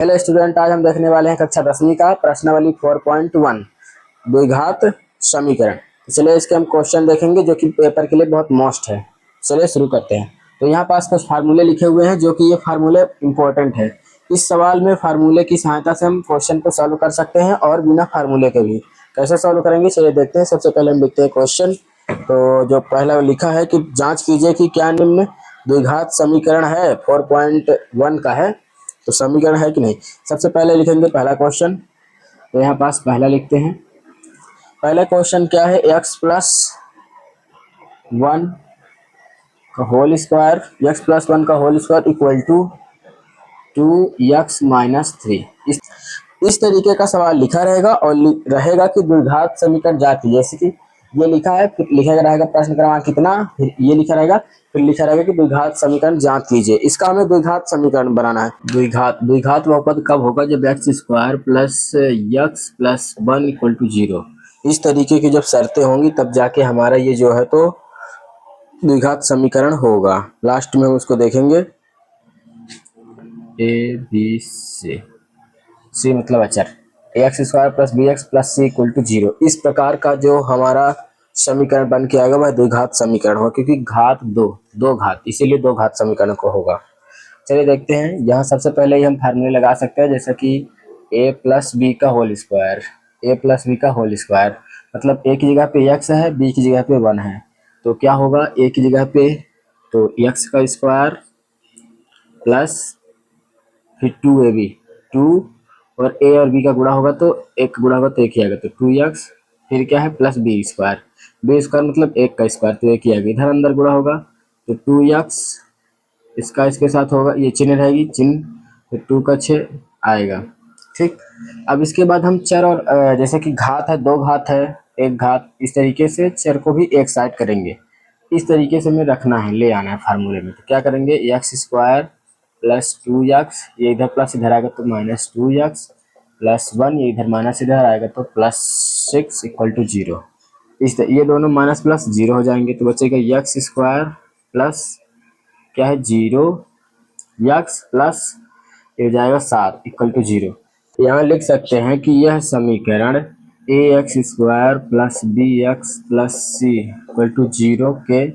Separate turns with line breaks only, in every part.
Hello student, आज हम देखने वाले हैं कक्षा 10वीं का प्रश्नावली 4.1 द्विघात समीकरण। चलिए इसके हम क्वेश्चन देखेंगे जो कि पेपर के लिए बहुत मोस्ट है। चलिए शुरू करते हैं। तो यहाँ पास कुछ फार्मूले लिखे हुए हैं जो कि ये फार्मूले इंपॉर्टेंट है। इस सवाल में फार्मूले की सहायता से हम क्वेश्चन को सॉल्व कर सकते हैं और बिना फार्मूले के भी। कैसे सॉल्व करेंगे चलिए देखते हैं। सबसे पहले हम लिखते हैं क्वेश्चन। तो जो पहला लिखा है कि जाँच कीजिए कि क्या निम्न द्विघात समीकरण है, 4.1 का है। तो समीकरण है कि नहीं। सबसे पहले लिखेंगे पहला क्वेश्चन। तो यहाँ पास पहला लिखते हैं। पहला क्वेश्चन क्या है, x प्लस 1 का होल स्क्वायर, x प्लस 1 का whole square equal to 2x minus 3। इस तरीके का सवाल लिखा रहेगा और रहेगा कि द्विघात समीकरण जाति, जैसे कि ये लिखा है, फिर लिखा रहेगा प्रश्न क्रमांक कितना, फिर ये लिखा रहेगा, फिर लिखा रहेगा कि द्विघात समीकरण जांच कीजिए। इसका हमें द्विघात समीकरण बनाना है। द्विघात बहुपद कब होगा, जब एक्स स्क्वायर प्लस यक्स प्लस 1 इक्वल टू 0। इस तरीके की जब शर्तें होंगी तब जाके हमारा ये जो है तो द्विघात समीकरण होगा। लास्ट में हम उसको देखेंगे। ए बी सी मतलब अचर, x square plus B x plus C equal to 0। इस प्रकार का जो हमारा समीकरण बन के आएगा वह द्विघात समीकरण होगा, क्योंकि घात दो घात, इसीलिए दो घात समीकरण को होगा। चलिए देखते हैं। यहाँ सबसे पहले ही हम फार्मूले लगा सकते हैं, जैसे कि a प्लस बी का होल स्क्वायर, मतलब a की जगह पे x है, b की जगह पे 1 है, तो क्या होगा a की जगह पे तो x का स्क्वायर प्लस फिर 2ab, 2 और a और b का गुणा होगा तो एक गुणा होगा तो एक ही आएगा, तो 2x, फिर क्या है प्लस बी स्क्वायर मतलब एक का स्क्वायर, तो एक ही आएगा। इधर अंदर गुणा होगा तो 2x, इसका इसके साथ होगा, ये चिन्ह रहेगी, चिन्ह, फिर 2 का 6 आएगा। ठीक। अब इसके बाद हम चर और जैसे कि घात है, दो घात है, एक घात, इस तरीके से चर को भी एक साइड करेंगे। इस तरीके से हमें रखना है, ले आना है फार्मूले में। तो क्या करेंगे, एक्स स्क्वायर प्लस 2x, ये इधर प्लस इधर आएगा तो माइनस 2x प्लस 1, ये इधर माइनस इधर आएगा तो प्लस 6 इक्वल टू 0। ये दोनों माइनस प्लस 0 हो जाएंगे तो बचेगा एक्स स्क्वायर प्लस क्या है 0 एक्स प्लस ये हो जाएगा 7 इक्वल टू 0। यहाँ लिख सकते हैं कि यह समीकरण A x square plus B x plus C equal to 0 के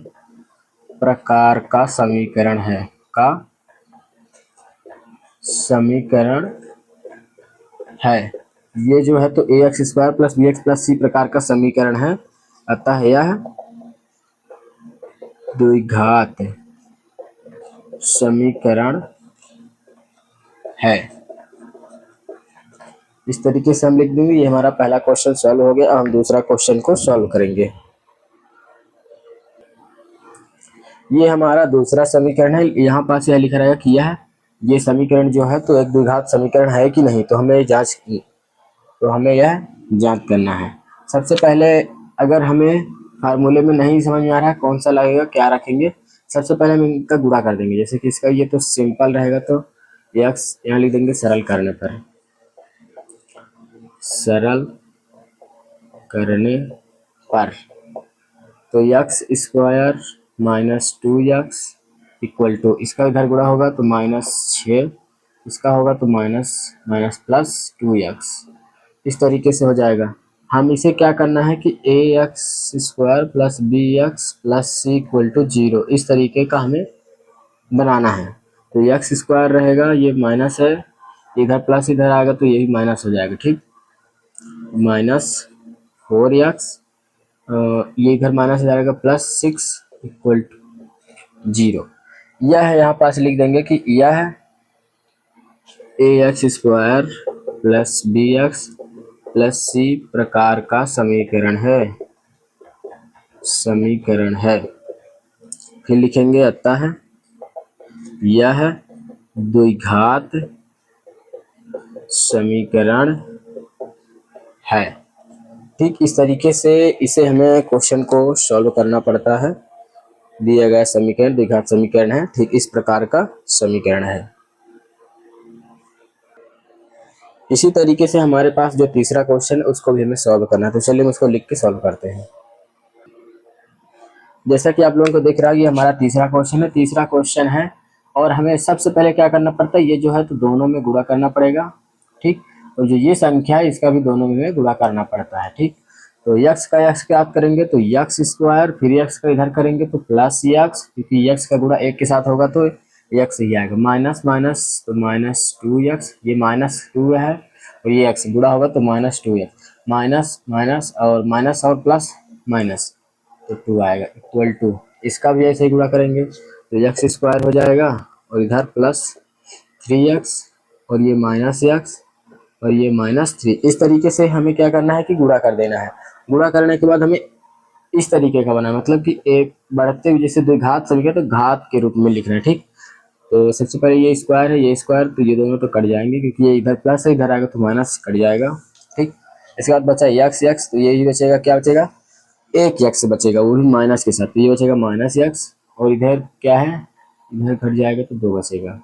प्रकार का समीकरण है, ये जो है तो A x square plus B x plus C प्रकार का समीकरण है, अतः यह द्विघात समीकरण है। इस तरीके से हम लिख देंगे। ये हमारा पहला क्वेश्चन सॉल्व हो गया। अब हम दूसरा क्वेश्चन को सॉल्व करेंगे। ये हमारा दूसरा समीकरण है। यहाँ पास यह लिखा रहेगा कि ये समीकरण जो है तो एक द्विघात समीकरण है कि नहीं, तो हमें यह जांच करना है। सबसे पहले अगर हमें फार्मूले में नहीं समझ में आ रहा है कौन सा लगेगा, क्या रखेंगे, सबसे पहले हम इनका गुणा कर देंगे। जैसे कि इसका ये तो सिंपल रहेगा तो एक्स यहाँ लिख देंगे, सरल करने पर तो x square minus 2x equal to, इसका इधर गुणा होगा तो माइनस 6, इसका होगा तो माइनस प्लस 2x। इस तरीके से हो जाएगा। हम इसे क्या करना है कि A x square plus B x plus C equal to 0, इस तरीके का हमें बनाना है। तो एक्स स्क्वायर रहेगा, ये माइनस है, इधर प्लस इधर आएगा तो ये भी माइनस हो जाएगा। ठीक, माइनस 4x, ये इधर माइनस हो जाएगा प्लस 6 इक्वल टू 0। यह यहाँ पास लिख देंगे कि यह A x square plus B x plus C प्रकार का समीकरण है। फिर लिखेंगे अतः यह द्विघात समीकरण है। ठीक, इस तरीके से इसे हमें क्वेश्चन को सॉल्व करना पड़ता है। दिया गया समीकरण द्विघात समीकरण है, ठीक इस प्रकार का समीकरण है। इसी तरीके से हमारे पास जो तीसरा क्वेश्चन है उसको भी हमें सॉल्व करना है। तो चलिए हम उसको लिख के सॉल्व करते हैं। जैसा कि आप लोगों को दिख रहा है ये हमारा तीसरा क्वेश्चन है। तीसरा क्वेश्चन है और हमें सबसे पहले क्या करना पड़ता है, ये जो है तो दोनों में गुणा करना पड़ेगा, ठीक। और जो ये संख्या है इसका भी दोनों में गुणा करना पड़ता है, ठीक। तो यक्स का यक्स क्या करेंगे तो यक्स स्क्वायर, फिर यक्स का इधर करेंगे तो प्लस यक्स, क्योंकि यक्स का गुणा एक के साथ होगा तो यक्स ही आएगा, माइनस माइनस तो माइनस 2x, ये -2 है और ये x गुणा होगा तो -2x, माइनस माइनस और प्लस माइनस तो 2 आएगा इक्वल टू, इसका भी ऐसे ही गुणा करेंगे तो एक्स स्क्वायर हो जाएगा और इधर प्लस 3x और ये -x और ये -3। इस तरीके से हमें क्या करना है कि गुणा कर देना है। गुणा करने के बाद हमें इस तरीके का बना, मतलब कि एक बढ़ते हुए जैसे द्विघात समीकरण तो घात के रूप में लिखना है, ठीक। तो सबसे पहले ये स्क्वायर है, ये स्क्वायर, तो ये दोनों तो कट जाएंगे क्योंकि ये इधर प्लस है, इधर आएगा तो माइनस कट जाएगा, ठीक। इसके बाद बचा यक्स यक्स, तो यही बचेगा, क्या बचेगा, एक यक्स बचेगा, वो भी माइनस के साथ, तो ये बचेगा -x और इधर क्या है, इधर घट जाएगा तो 2 बचेगा।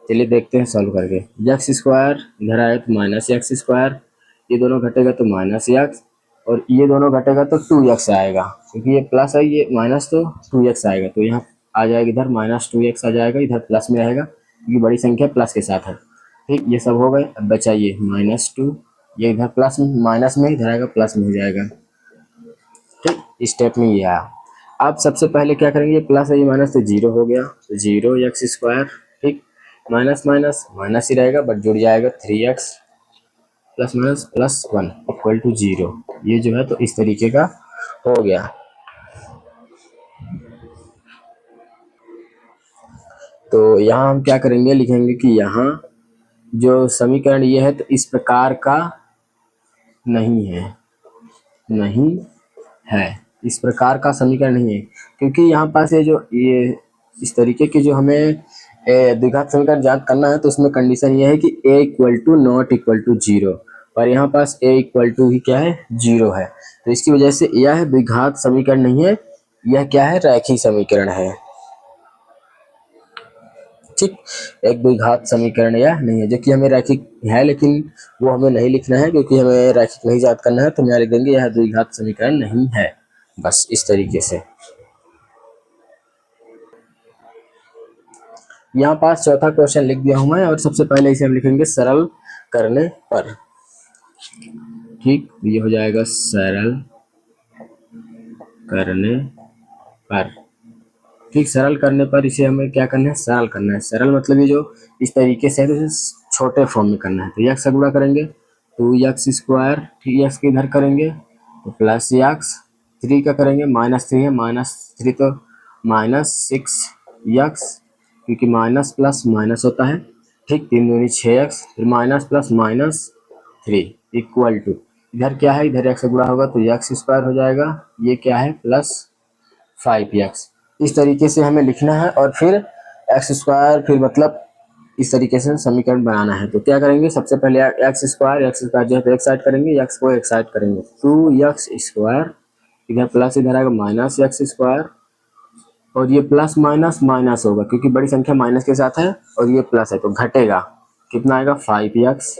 चलिए देखते हैं सॉल्व करके, यक्स स्क्वायर इधर आएगा तो -x स्क्वायर, ये दोनों घटेगा तो -x और ये दोनों घटेगा तो 2x आएगा, क्योंकि ये प्लस है ये माइनस तो 2x आएगा, तो यहाँ आ जाएगा इधर -2x आ जाएगा, इधर प्लस में रहेगा क्योंकि बड़ी संख्या प्लस के साथ है, ठीक। ये सब हो गए, अब बचा ये -2, ये इधर प्लस में माइनस में इधर आएगा प्लस में हो जाएगा, ठीक। इस स्टेप में ये आया। अब सबसे पहले क्या करेंगे, ये प्लस है ये माइनस तो जीरो हो गया, तो 0x स्क्वायर, ठीक, माइनस माइनस माइनस ही रहेगा बट जुड़ जाएगा 3x plus minus plus 1 equal to 0। ये जो है तो इस तरीके का हो गया। तो यहाँ हम क्या करेंगे, लिखेंगे कि यहाँ जो समीकरण ये है तो इस प्रकार का नहीं है, नहीं है, इस प्रकार का समीकरण नहीं है, क्योंकि यहाँ पास ये इस तरीके की जो हमें द्विघात समीकरण ज्ञात करना है तो उसमें कंडीशन ये है कि a equal to not equal to 0 और यहाँ पास a इक्वल टू ही क्या है 0 है, तो इसकी वजह से यह द्विघात समीकरण नहीं है, यह क्या है रैखिक समीकरण है, ठीक। एक द्विघात समीकरण यह नहीं है, जो कि हमें रैखिक है लेकिन वो हमें नहीं लिखना है क्योंकि हमें रैखिक नहीं ज्ञात करना है, तो हम यहाँ लिख देंगे यह द्विघात समीकरण नहीं है, बस इस तरीके से। यहाँ पास चौथा क्वेश्चन लिख दिया हूं मैं और सबसे पहले इसे हम लिखेंगे सरल करने पर, ठीक। ये हो जाएगा सरल करने पर, ठीक। सरल करने पर इसे हमें क्या करना है, सरल करना है, सरल मतलब ये जो इस तरीके से है तो इसे छोटे फॉर्म में करना है, तो यक्स से गुणा करेंगे तो यक्स स्क्वायर, ठीक, यक्स के इधर करेंगे तो प्लस यक्स, 3 का करेंगे -3 है, -3 तो -6 यक्स, क्योंकि माइनस प्लस माइनस होता है, ठीक। 3 दूनी 6x, फिर माइनस प्लस -3 इक्वल टू, इधर क्या है, इधर x से गुणा होगा तो यक्स स्क्वायर हो जाएगा, ये क्या है प्लस 5x। इस तरीके से हमें लिखना है और फिर एक्स स्क्वायर, फिर मतलब इस तरीके से समीकरण बनाना है। तो क्या करेंगे, सबसे पहले एक्स स्क्वायर जो है तो एक साइड करेंगे, एक्स को एक साइड करेंगे, 2x स्क्वायर, इधर प्लस इधर आएगा -x स्क्वायर और ये प्लस माइनस माइनस होगा क्योंकि बड़ी संख्या माइनस के साथ है और ये प्लस है तो घटेगा, कितना आएगा 5x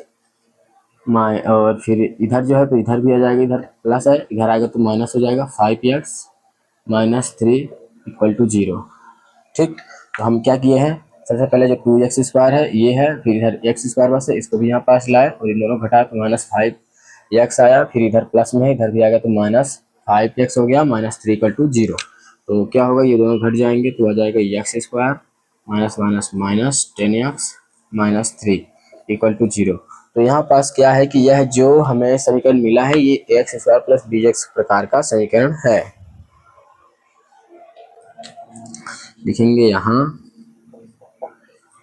और फिर इधर जो है तो इधर भी आ जाएगा, इधर प्लस है इधर आएगा तो माइनस हो जाएगा, 5x -3 इक्वल टू 0, ठीक। तो हम क्या किए हैं, सबसे पहले जो 2x स्क्वायर है ये है, फिर इधर x स्क्वायर बस है, इसको भी यहाँ पास लाए और इन दोनों घटाए तो -5x आया, फिर इधर प्लस में है इधर भी आएगा तो -5x हो गया, -3 इक्वल टू 0। तो क्या होगा, ये दोनों घट जाएंगे तो आ जाएगा x square minus minus minus 10x -3 equal to 0। तो यहाँ पास क्या है कि यह जो हमें समीकरण मिला है ये x square plus B x प्रकार का समीकरण है। लिखेंगे यहाँ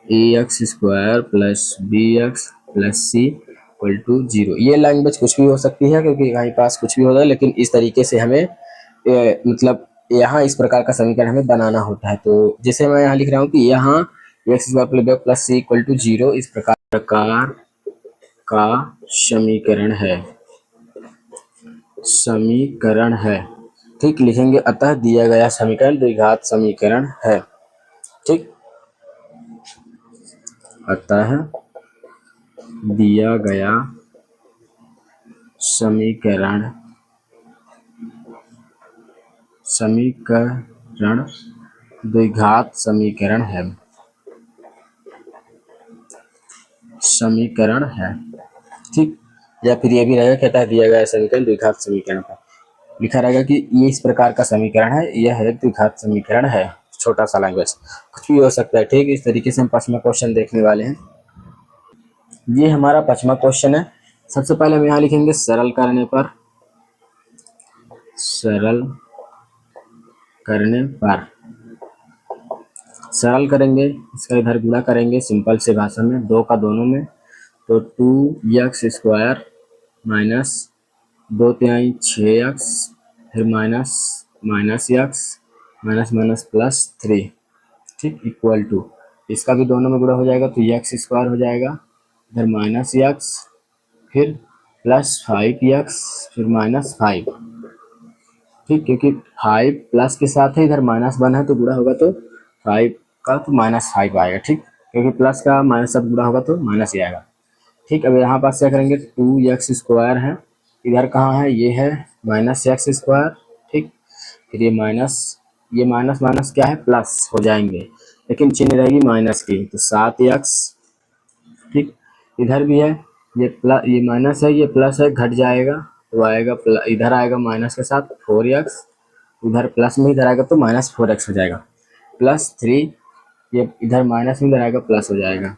A x square plus B x plus C equal to 0। ये लैंग्वेज कुछ भी हो सकती है क्योंकि यहाँ पास कुछ भी होता है, लेकिन इस तरीके से हमें मतलब यहाँ इस प्रकार का समीकरण हमें बनाना होता है। तो जैसे मैं यहाँ लिख रहा हूँ कि यहाँ x square plus C equal to 0 इस प्रकार का समीकरण है, समीकरण है, ठीक। लिखेंगे अतः दिया गया समीकरण द्विघात समीकरण है, ठीक। अतः दिया गया समीकरण द्विघात समीकरण है। समीकरण है। ठीक, या फिर ये भी रहेगा, कहता है दिया गया समीकरण द्विघात समीकरण का लिखा रहेगा कि ये इस प्रकार का समीकरण है, यह एक द्विघात समीकरण है। छोटा सा लैंग्वेज कुछ भी हो सकता है। ठीक, इस तरीके से हम पांचवा क्वेश्चन देखने वाले हैं। ये हमारा पांचवा क्वेश्चन है। सबसे पहले हम यहाँ लिखेंगे सरल करने पर, सरल करने पर, सरल करेंगे, इसका इधर गुणा करेंगे सिंपल से भाषा में, दो का दोनों में, तो 2x² माइनस 2×6x, फिर minus minus x minus minus +3। ठीक, इक्वल टू, इसका भी दोनों में गुणा हो जाएगा तो x² हो जाएगा, इधर माइनस x, फिर +5x, फिर -5। ठीक, क्योंकि 5 प्लस के साथ है, इधर -1 है तो गुणा होगा तो 5 का तो -5 आएगा। ठीक, क्योंकि प्लस का माइनस सब गुणा होगा तो माइनस ही आएगा। ठीक, अब यहाँ पास क्या करेंगे, 2x² है, इधर कहाँ है, ये है -x²। ठीक, फिर ये माइनस माइनस क्या है, प्लस हो जाएंगे, लेकिन चिन्ह रहेगी माइनस की, तो 7x। ठीक, इधर भी है, ये प्लस, ये माइनस है, ये प्लस है, घट जाएगा तो आएगा इधर आएगा माइनस के साथ 4x, उधर प्लस में इधर आएगा तो -4x हो जाएगा, +3, ये इधर माइनस में इधर आएगा प्लस हो जाएगा।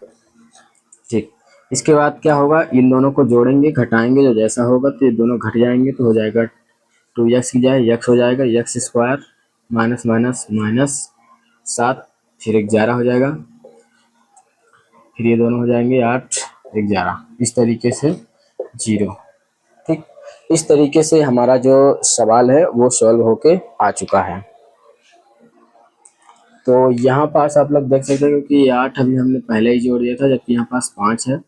ठीक, इसके बाद क्या होगा, इन दोनों को जोड़ेंगे, घटाएंगे, जो जैसा होगा तो ये दोनों घट जाएंगे तो हो जाएगा 2x की जाए x हो जाएगा, x² माइनस माइनस माइनस 7, फिर 11 हो जाएगा, फिर ये दोनों हो जाएंगे 8 11, इस तरीके से 0। ठीक, इस तरीके से हमारा जो सवाल है वो सॉल्व होके आ चुका है। तो यहाँ पास आप लोग देख सकते हैं, क्योंकि 8 अभी हमने पहले ही जोड़ दिया था, जबकि यहाँ पास 5 है,